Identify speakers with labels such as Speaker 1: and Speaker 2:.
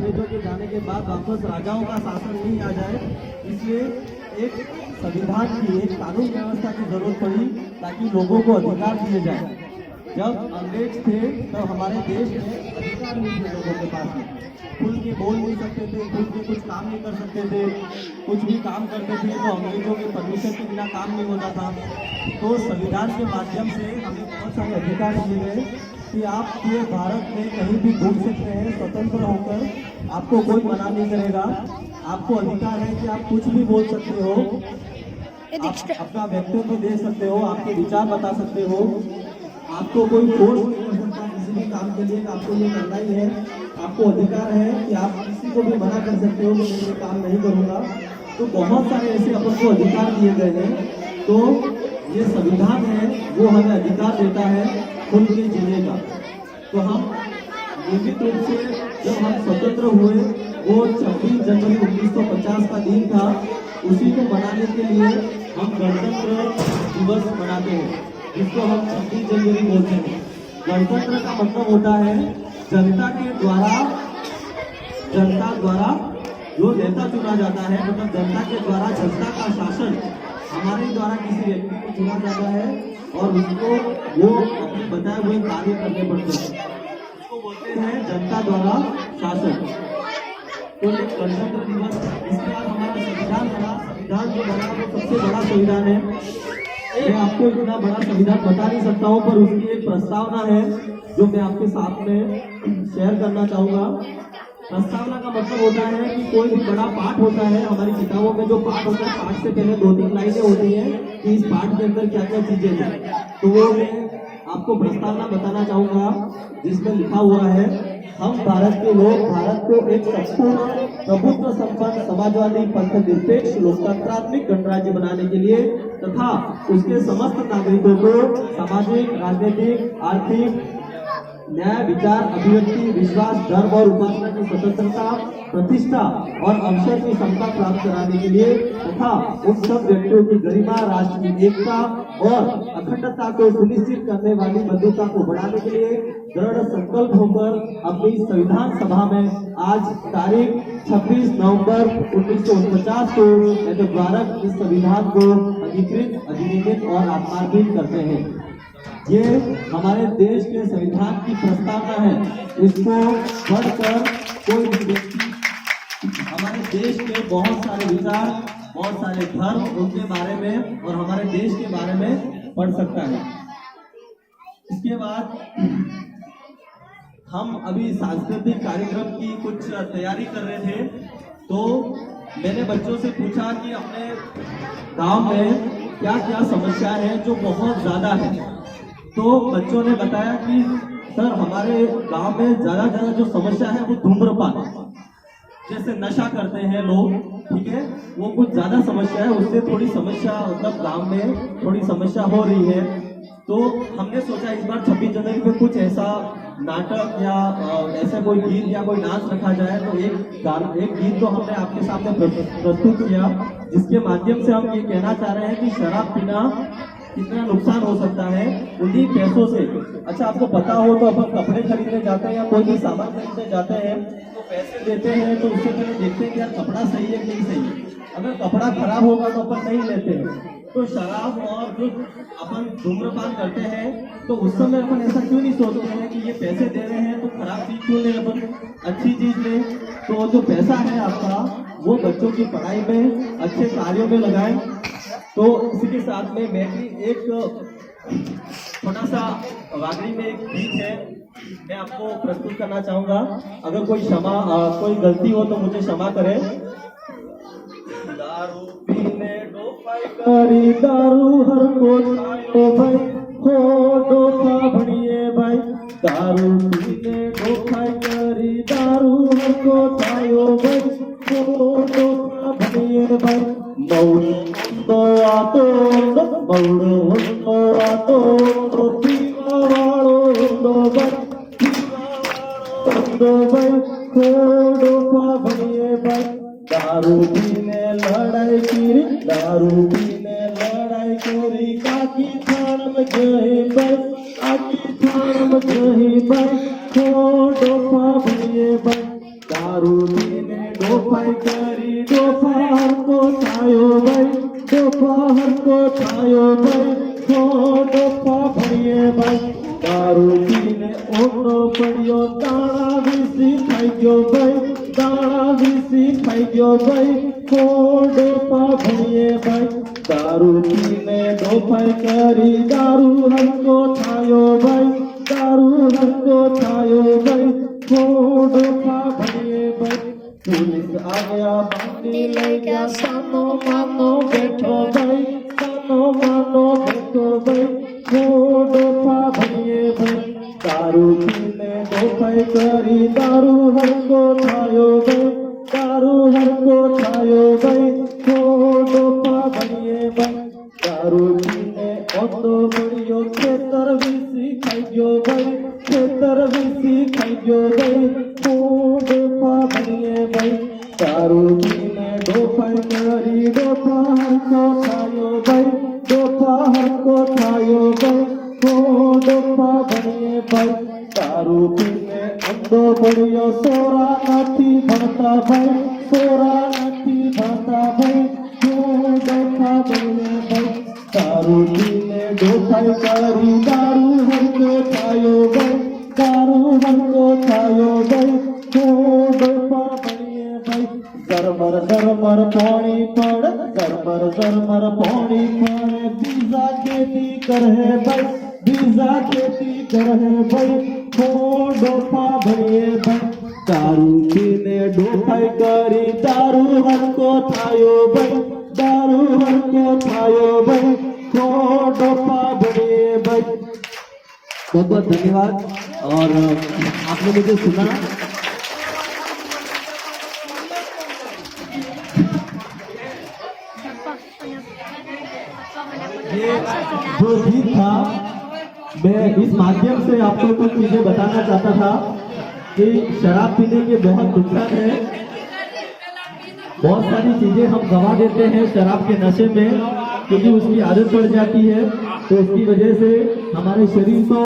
Speaker 1: अंग्रेजों के जाने के बाद वापस राजाओं का शासन नहीं आ जाए, इसलिए एक संविधान की, एक कानून व्यवस्था की जरूरत पड़ी ताकि लोगों को अधिकार दिए जाए। जब अंग्रेज थे तब हमारे देश में अधिकार नहीं थे लोगों के पास में, खुल के बोल नहीं सकते थे, खुल के कुछ काम नहीं कर सकते थे, कुछ भी काम करते थे तो अंग्रेजों के परमिशन के बिना काम नहीं होता था। तो संविधान के माध्यम से हमें बहुत सारे अधिकार दिए गए कि आप पूरे भारत में कहीं भी घूम सकते हैं स्वतंत्र होकर, आपको कोई मना नहीं करेगा। आपको अधिकार है कि आप कुछ भी बोल सकते हो, आप अपना व्यक्तित्व दे सकते हो, आपके विचार बता सकते हो, आपको कोई फोर्स नहीं कर सकता किसी भी काम के लिए कि आपको ये करना ही है। आपको अधिकार है कि आप किसी को भी मना कर सकते हो कि मैं ये काम नहीं करूँगा। तो बहुत सारे ऐसे अपन को अधिकार दिए गए हैं। तो ये संविधान है वो हमें अधिकार देता है खुल के जीने का। तो हम नियमित रूप से जब हम स्वतंत्र हुए वो 26 जनवरी 1950 का दिन था, उसी को मनाने के लिए हम गणतंत्र दिवस मनाते हैं, जिसको हम 26 जनवरी बोलते हैं। गणतंत्र का मतलब होता है जनता द्वारा जो नेता चुना जाता है, मतलब जनता के द्वारा जनता का शासन हमारे द्वारा किसी व्यक्ति को चुना जाता है और उसको वो अपने बताए हुए कार्य करने पड़ते हैं, उसको बोलते हैं जनता द्वारा शासन। तो ये गणतंत्र दिवस, इसके बाद हमारा संविधान बना। संविधान जो बना वो सबसे बड़ा संविधान है। मैं आपको इतना बड़ा संविधान बता नहीं सकता हूँ, पर उसकी एक प्रस्तावना है जो मैं आपके साथ में शेयर करना चाहूँगा। प्रस्तावना का मतलब होता है कि कोई भी बड़ा पाठ होता है, हमारी किताबों में जो पाठ होता है, पाठ से पहले 2-3 लाइनें होती हैं कि इस पाठ के अंदर क्या क्या चीजें हैं। तो वो मैं आपको प्रस्तावना बताना चाहूँगा जिसमें लिखा हुआ है, हम भारत के लोग भारत को एक संपूर्ण प्रभुत्व संपन्न समाजवादी पंथ निरपेक्ष लोकतंत्रात्मक गणराज्य बनाने के लिए तथा उसके समस्त नागरिकों को सामाजिक, राजनीतिक, आर्थिक, न्याय, विचार, अभिव्यक्ति, विश्वास, धर्म और उपासना की स्वतंत्रता, प्रतिष्ठा और अवसर की क्षमता प्राप्त कराने के लिए तथा उन सब व्यक्तियों की गरिमा, राष्ट्र की एकता और अखंडता को सुनिश्चित करने वाली बंधुता को बढ़ाने के लिए दृढ़ संकल्प होकर अपनी संविधान सभा में आज तारीख 26 नवंबर 1949 को द्वारा इस संविधान को अधिकृत, अधिनियमित और आत्मार्पित करते हैं। ये हमारे देश के संविधान की प्रस्तावना है। इसको पढ़कर कोई भी व्यक्ति हमारे देश के बहुत सारे विचार, बहुत सारे धर्म, उनके बारे में और हमारे देश के बारे में पढ़ सकता है। इसके बाद हम अभी सांस्कृतिक कार्यक्रम की कुछ तैयारी कर रहे थे, तो मैंने बच्चों से पूछा कि अपने गांव में क्या क्या समस्या है जो बहुत ज्यादा है। तो बच्चों ने बताया कि सर हमारे गांव में ज्यादा जो समस्या है वो धूम्रपान, जैसे नशा करते हैं लोग, ठीक है, वो कुछ ज्यादा समस्या है। उससे थोड़ी समस्या मतलब गांव में थोड़ी समस्या हो रही है। तो हमने सोचा इस बार 26 जनवरी में कुछ ऐसा नाटक या ऐसा कोई गीत या कोई डांस रखा जाए। तो एक गीत तो हमने आपके सामने प्रस्तुत किया, जिसके माध्यम से हम ये कहना चाह रहे हैं कि शराब पीना कितना नुकसान हो सकता है उन्हीं पैसों से। अच्छा, आपको पता हो तो अपन कपड़े खरीदने जाते हैं या कोई भी सामान खरीदने जाते हैं तो पैसे देते हैं, तो उससे पहले देखते हैं कि यार कपड़ा सही है कि नहीं सही है। अगर कपड़ा खराब होगा तो अपन नहीं लेते हैं। तो शराब और जो अपन धूम्रपान करते हैं तो उस समय अपन ऐसा क्यों नहीं सोचते हैं कि ये पैसे दे रहे हैं तो खराब चीज क्यों लें, अपन अच्छी चीज लें। तो जो पैसा है आपका वो बच्चों की पढ़ाई में, अच्छे कार्यों में लगाएं। तो इसी के साथ में मैं भी एक छोटा सा वागड़ी में एक गीत है, मैं आपको प्रस्तुत करना चाहूंगा। अगर कोई गलती हो तो मुझे क्षमा करें। दारू पीने डोफाई करी, दारू हर को खायो भाई, हो डोफा भणिए भाई। दारू पीने डोफाई करी, दारू हर को खायो भाई, हो डोफा भणिए भाई। मौड़ो आतो पीवावाड़ो भाई, खोड़ो भणिए भाई। दारू पीने लड़ाई करी, दारू पीने लड़ाई करी, काकी थान में गई भाई, काकी थान में गई भाई, खोड़ो भणिए भाई। दारू पीने दोपहर करी दोपहर को छायो भाई दोपहर को छायो भाई तो दोपा भरिए भाई दारू पीने ओनो पड़ियो दाना विसी खाई गयो भाई दाना विसी खाई गयो भाई तो दोपा भरिए भाई दारू पीने दोपहर करी दारू हमको छायो भाई दारू हमको छायो भाई तो दोपा भरिए भाई पुलिस आ गया बंदी ले गया सानो मानो बैठो भाई सानो मानो बैठो भाई तो दोपा भरिए भाई दारू पीने दोपहर करी दारू हमको छायो भाई दारू हमको छायो भाई तो दोपा भरिए भाई दारू पीने ओंदो बढ़ियो खेतर विसी खाई गयो भाई खेतर विसी खाई गयो भाई तो दोपा भरिए भाई दारू पीने दोपहर करी दोपहर को छायो भाई दोपहर को छायो भाई तो दोपा भरिए भाई दारू पीने अंदो बढ़ियो सोरा नाथी भरता भाई सोरा नाथी भरता भाई तो दोपा भरिए भाई दारू पीने दोपहर करी दारू हमको छायो भाई दारू हमको छायो भाई तो दोपा भरिए भाई सरमर सरमर पानी पड़ सरमर पानी पड़े बीजा खेती करे भाई बीजा खेती करे भाई तो दोपा भरिए भाई दारू पीने दोपहर करी दारू हमको छायो भाई दारू हमको छायो भाई तो दोपा भरिए भाई। बहुत बहुत धन्यवाद और आपने मुझे सुना ये जो गीत था मैं इस माध्यम से आपको कुछ चीजें बताना चाहता था कि शराब पीने के बहुत नुकसान है बहुत सारी चीजें हम गवा देते हैं शराब के नशे में क्योंकि उसकी आदत पड़ जाती है तो इसकी वजह से हमारे शरीर को